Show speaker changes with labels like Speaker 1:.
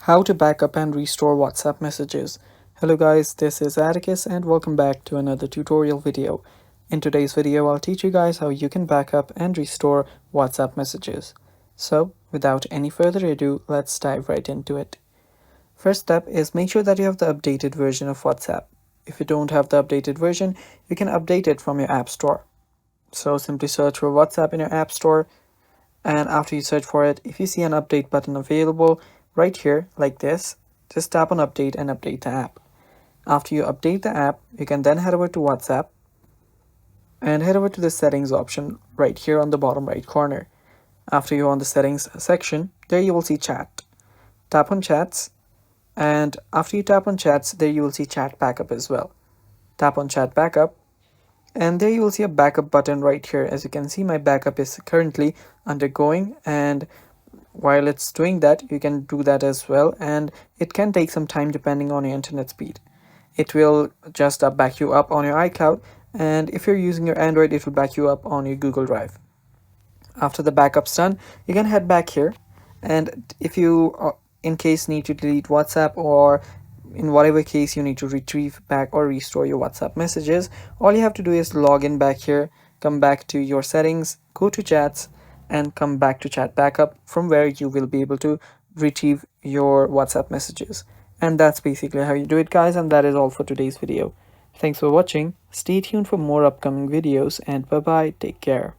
Speaker 1: How to backup and restore WhatsApp messages. Hello guys, this is Atticus and welcome back to another tutorial video. In today's video, I'll teach you guys how you can backup and restore WhatsApp messages. So, without any further ado, let's dive right into it. First step is make sure that you have the updated version of WhatsApp. If you don't have the updated version, you can update it from your App Store. So simply search for WhatsApp in your App Store, and after you search for it, if you see an update button available right here like this, just tap on update and update the app. After you update the app, you can then head over to WhatsApp and head over to the settings option right here on the bottom right corner. After you're on the settings section, there you will see chat. Tap on chats, and after you tap on chats, there you will see chat backup as well. Tap on chat backup, and there you will see a backup button right here. As you can see, my backup is currently undergoing, and while it's doing that, you can do that as well, and it can take some time depending on your internet speed. It will just back you up on your iCloud, and if you're using your Android, it will back you up on your Google Drive. After the backup's done, you can head back here, and if you in case need to delete WhatsApp, or in whatever case you need to retrieve back or restore your WhatsApp messages, all you have to do is log in back here, come back to your settings, go to chats, and come back to chat backup, from where you will be able to retrieve your WhatsApp messages. And that's basically how you do it, guys, and that is all for today's video. Thanks for watching. Stay tuned for more upcoming videos, and bye bye, take care.